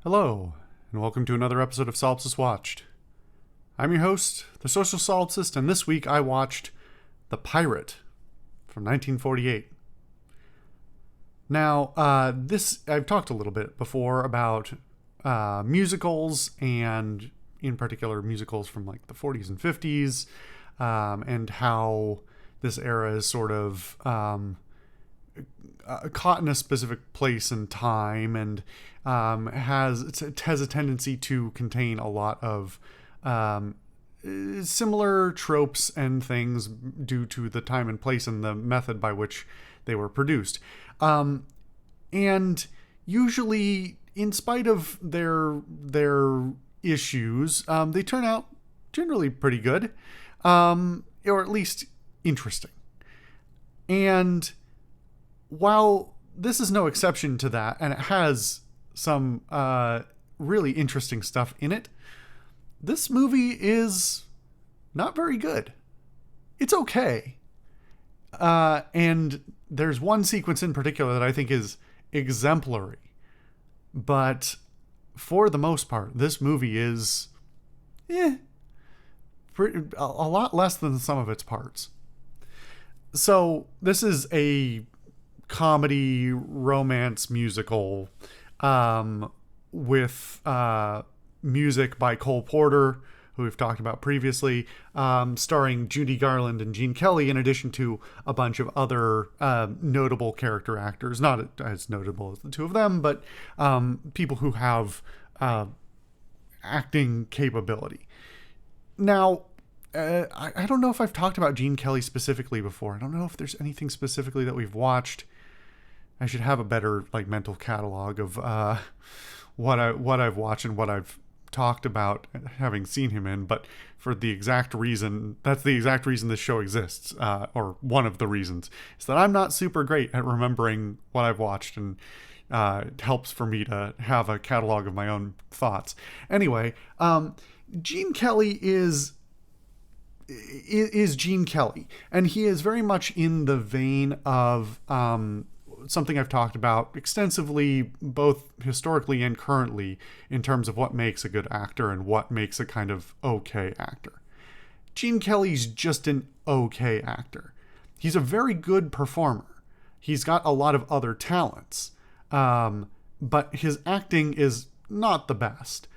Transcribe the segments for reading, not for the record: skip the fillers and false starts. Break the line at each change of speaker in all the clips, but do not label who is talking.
Hello, and welcome to another episode of Solipsist Watched. I'm your host, the Social Solipsist, and this week I watched The Pirate from 1948. Now, I've talked a little bit before about musicals, and in particular musicals from like the 40s and 50s, and how this era is sort of caught in a specific place and time, and it has a tendency to contain a lot of similar tropes and things due to the time and place and the method by which they were produced. And usually, in spite of their issues, they turn out generally pretty good, or at least interesting. And while this is no exception to that, and it has some really interesting stuff in it, this movie is not very good. It's okay. And there's one sequence in particular that I think is exemplary. But for the most part, this movie is a lot less than some of its parts. So this is a comedy romance musical with music by Cole Porter, who we've talked about previously, starring Judy Garland and Gene Kelly, in addition to a bunch of other notable character actors, not as notable as the two of them, but people who have acting capability. Now, I don't know if I've talked about Gene Kelly specifically before. I don't know if there's anything specifically that we've watched. I should have a better mental catalog of what I've watched and what I've talked about having seen him in. But for the exact reason, that's the exact reason this show exists, or one of the reasons, is that I'm not super great at remembering what I've watched, and it helps for me to have a catalog of my own thoughts. Anyway, Gene Kelly is Gene Kelly, and he is very much in the vein of something I've talked about extensively, both historically and currently, in terms of what makes a good actor and what makes a kind of okay actor. Gene Kelly's just an okay actor. He's a very good performer. He's got a lot of other talents, but his acting is not the best.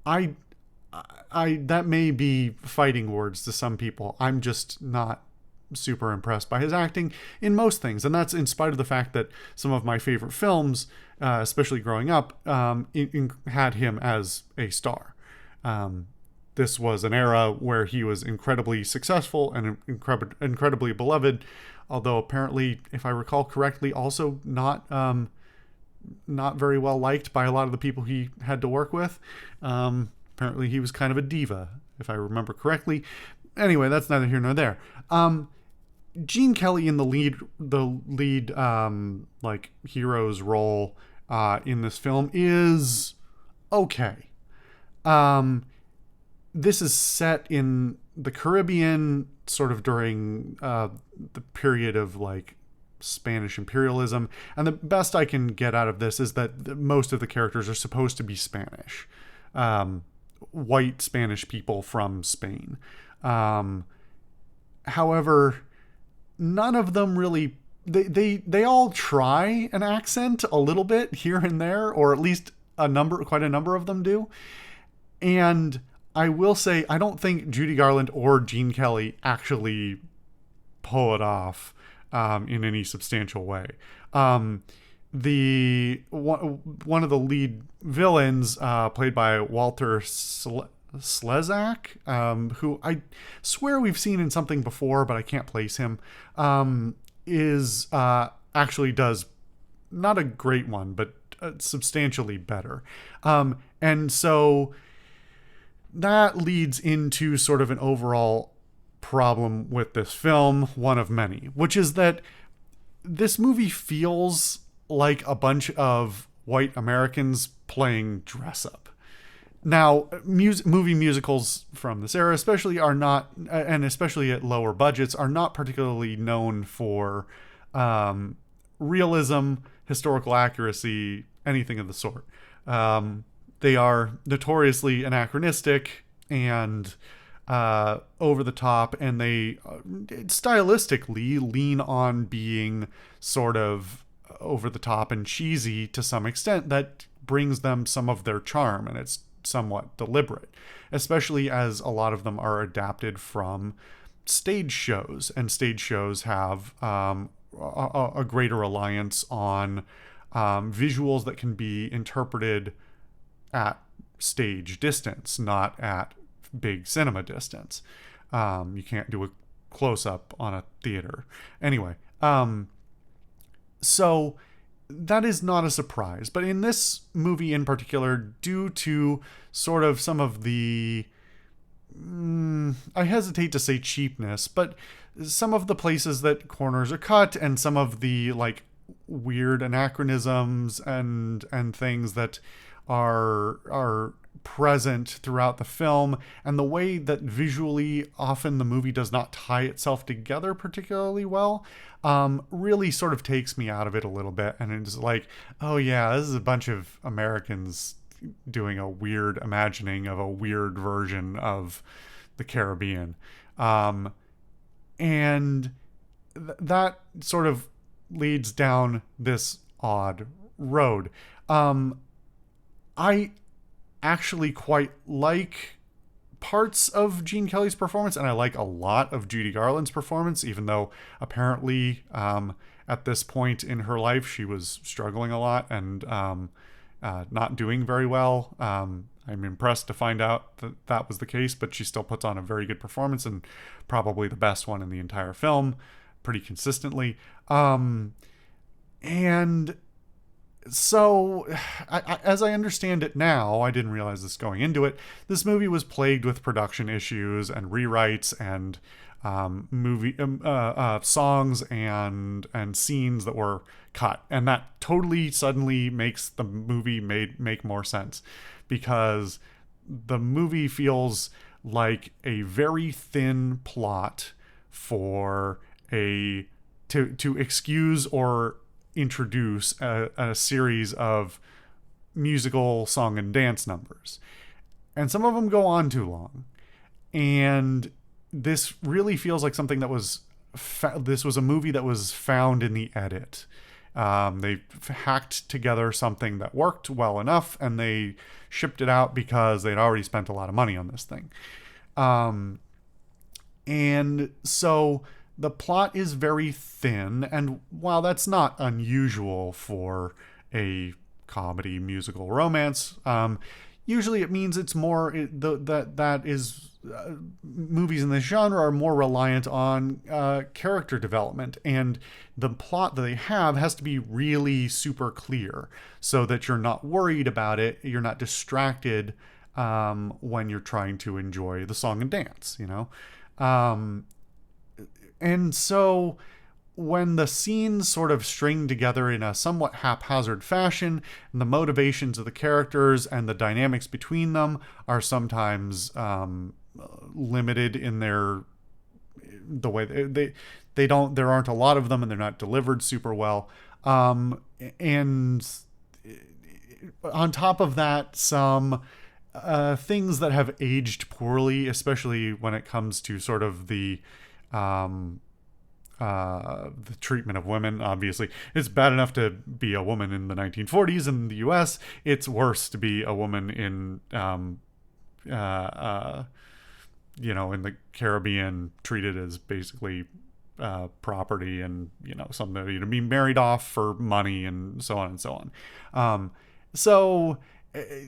That may be fighting words to some people. I'm just not super impressed by his acting in most things, and that's in spite of the fact that some of my favorite films, especially growing up, had him as a star. This was an era where he was incredibly successful and incredibly beloved, although apparently, if I recall correctly, also not very well liked by a lot of the people he had to work with. Apparently he was kind of a diva, if I remember correctly. Anyway, that's neither here nor there. Gene Kelly in the lead hero's role in this film is okay. This is set in the Caribbean, sort of during the period of Spanish imperialism, and the best I can get out of this is that most of the characters are supposed to be Spanish, white Spanish people from Spain. However, none of them really, they all try an accent a little bit here and there, or at least quite a number of them do. And I will say, I don't think Judy Garland or Gene Kelly actually pull it off in any substantial way. One of the lead villains, played by Walter Slezak, who I swear we've seen in something before, but I can't place him, is actually does not a great one, but substantially better. And so that leads into sort of an overall problem with this film, one of many, which is that this movie feels like a bunch of white Americans playing dress up. Now, movie musicals from this era especially are not, and especially at lower budgets, are not particularly known for realism, historical accuracy, anything of the sort. They are notoriously anachronistic and over the top, and they stylistically lean on being sort of over the top and cheesy to some extent that brings them some of their charm, and it's somewhat deliberate, especially as a lot of them are adapted from stage shows, and stage shows have a greater reliance on visuals that can be interpreted at stage distance, not at big cinema distance. You can't do a close up on a theater. Anyway, so that is not a surprise. But in this movie in particular, due to sort of some of the, I hesitate to say cheapness, but some of the places that corners are cut and some of the like weird anachronisms and things that are present throughout the film, and the way that visually often the movie does not tie itself together particularly well, really sort of takes me out of it a little bit. And it's like, oh yeah, this is a bunch of Americans doing a weird imagining of a weird version of the Caribbean. And that sort of leads down this odd road. I actually quite like parts of Gene Kelly's performance, and I like a lot of Judy Garland's performance, even though apparently at this point in her life she was struggling a lot and not doing very well. I'm impressed to find out that that was the case, but she still puts on a very good performance, and probably the best one in the entire film, pretty consistently. And so, as I understand it now, I didn't realize this going into it, this movie was plagued with production issues and rewrites and songs and scenes that were cut, and that totally suddenly makes the movie make more sense, because the movie feels like a very thin plot for to excuse or introduce a series of musical song and dance numbers, and some of them go on too long. And this really feels like something that was this was a movie that was found in the edit. They hacked together something that worked well enough, and they shipped it out because they'd already spent a lot of money on this thing. And so the plot is very thin, and while that's not unusual for a comedy musical romance, usually it means it's more movies in this genre are more reliant on character development, and the plot that they have has to be really super clear so that you're not worried about it, you're not distracted when you're trying to enjoy the song and dance, you know. And so when the scenes sort of string together in a somewhat haphazard fashion, and the motivations of the characters and the dynamics between them are sometimes limited in the way they don't, there aren't a lot of them, and they're not delivered super well. And on top of that, some things that have aged poorly, especially when it comes to sort of the treatment of women. Obviously, it's bad enough to be a woman in the 1940s in the US. It's worse to be a woman in in the Caribbean, treated as basically property, and something to be married off for money, and so on and so on. So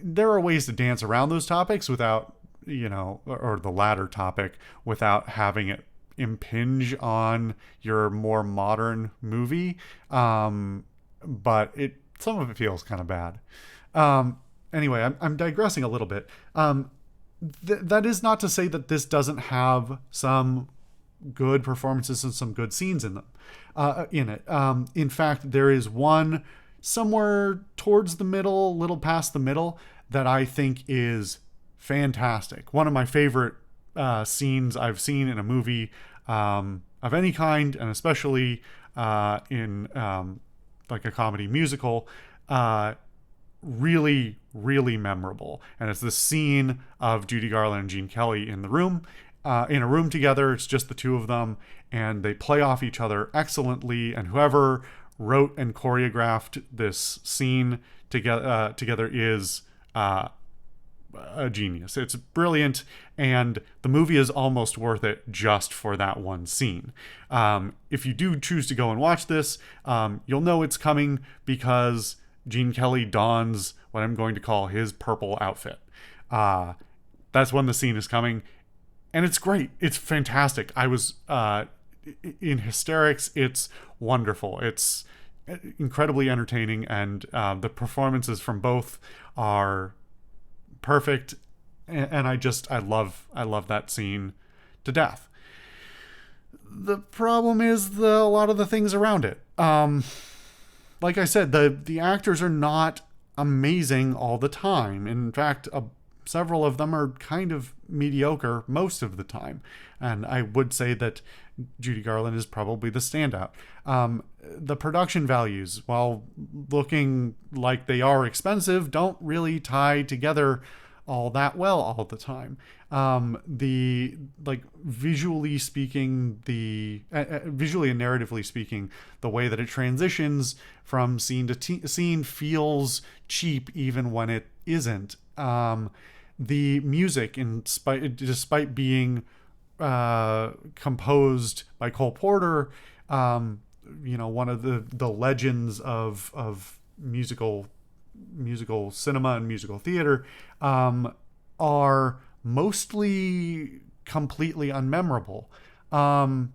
there are ways to dance around those topics without, or the latter topic, without having it impinge on your more modern movie. But some of it feels kind of bad. Anyway, I'm digressing a little bit. That is not to say that this doesn't have some good performances and some good scenes in it. In fact, there is one somewhere towards the middle, little past the middle, that I think is fantastic. One of my favorite scenes I've seen in a movie of any kind, and especially in like a comedy musical. really, really memorable. And it's this scene of Judy Garland and Gene Kelly in the room, in a room together. It's just the two of them, and they play off each other excellently. And whoever wrote and choreographed this scene together is a genius. It's brilliant, and the movie is almost worth it just for that one scene. If you do choose to go and watch this, you'll know it's coming because Gene Kelly dons what I'm going to call his purple outfit. That's when the scene is coming, and it's great. It's fantastic. I was in hysterics. It's wonderful. It's incredibly entertaining, and the performances from both are perfect, and I love that scene to death. The problem is a lot of the things around it. Like I said, the actors are not amazing all the time. In fact, several of them are kind of mediocre most of the time, and I would say that Judy Garland is probably the standout. The production values, while looking like they are expensive, don't really tie together all that well all the time. The visually speaking, visually and narratively speaking, the way that it transitions from scene to scene feels cheap even when it isn't. The music, despite being composed by Cole Porter, one of the legends of musical cinema and musical theater, are mostly completely unmemorable. And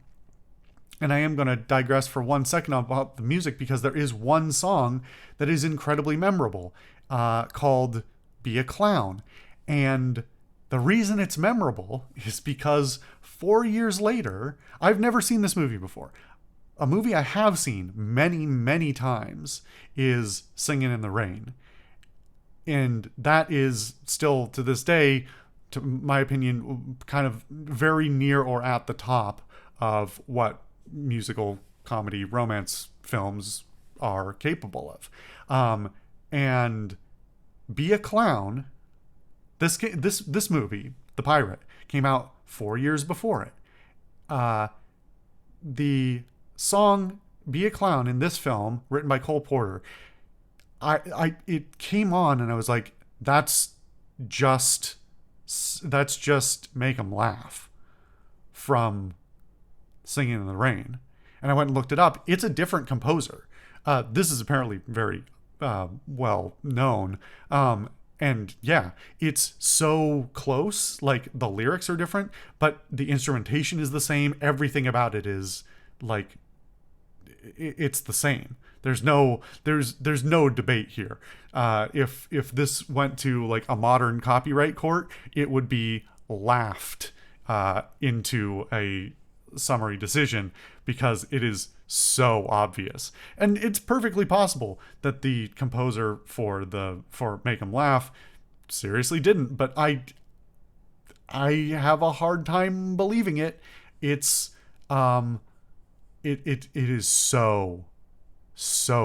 I am going to digress for 1 second about the music, because there is one song that is incredibly memorable, called Be a Clown. And the reason it's memorable is because 4 years later, I've never seen this movie before. A movie I have seen many, many times is Singin' in the Rain. And that is still, to this day, to my opinion, kind of very near or at the top of what musical comedy romance films are capable of. And Be a Clown, this movie, The Pirate, came out 4 years before it. The song Be a Clown in this film, written by Cole Porter, it came on and I was like, that's just Make 'Em Laugh from Singing in the Rain. And I went and looked it up. It's a different composer. This is apparently very well known. And yeah, it's so close. Like, the lyrics are different, but the instrumentation is the same. Everything about it is like, it's the same. There's no debate here. If this went to like a modern copyright court, it would be laughed into a summary decision, because it is so obvious. And it's perfectly possible that the composer for Make 'Em Laugh seriously didn't, but I have a hard time believing it. It's it is so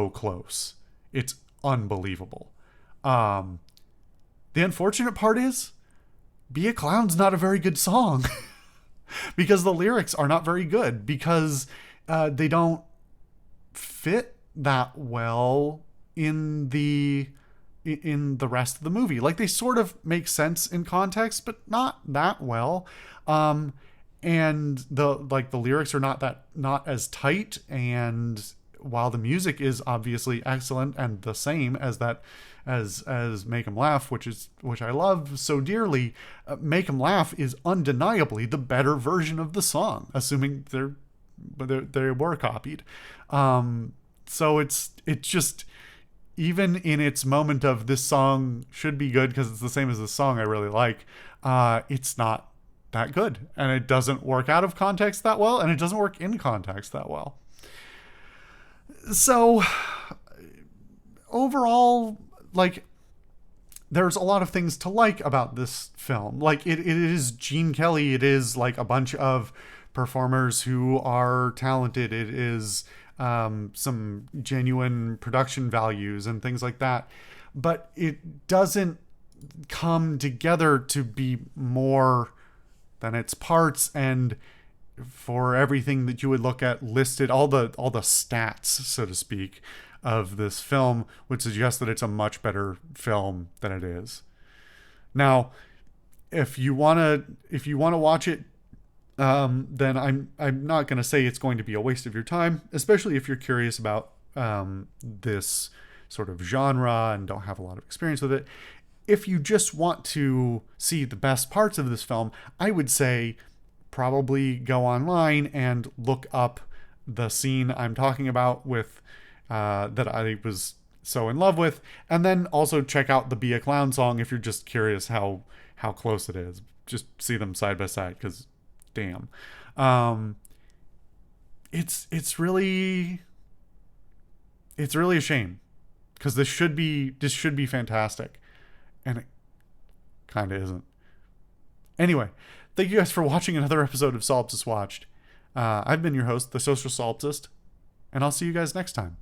close. It's unbelievable. The unfortunate part is, Be a Clown's not a very good song. Because the lyrics are not very good, because they don't fit that well in the rest of the movie. Like, they sort of make sense in context, but not that well. And the lyrics are not as tight, and while the music is obviously excellent and the same as Make 'Em Laugh, which I love so dearly, Make 'Em Laugh is undeniably the better version of the song, assuming they were copied. So it's just, even in its moment of this song should be good because it's the same as the song I really like, it's not that good, and it doesn't work out of context that well, and it doesn't work in context that well. So overall, like, there's a lot of things to like about this film. Like, it is Gene Kelly. It is like a bunch of performers who are talented. It is some genuine production values and things like that. but it doesn't come together to be more than its parts. And for everything that you would look at listed, all the stats, so to speak, of this film would suggest that it's a much better film than it is. Now, if you wanna watch it, then I'm not gonna say it's going to be a waste of your time, especially if you're curious about this sort of genre and don't have a lot of experience with it. If you just want to see the best parts of this film, I would say probably go online and look up the scene I'm talking about with that I was so in love with, and then also check out the Be a Clown song if you're just curious how close it is. Just see them side by side, because damn. It's really a shame, because this should be fantastic, and it kind of isn't. Anyway, thank you guys for watching another episode of Solipsist Watched. I've been your host, the Social Solipsist, and I'll see you guys next time.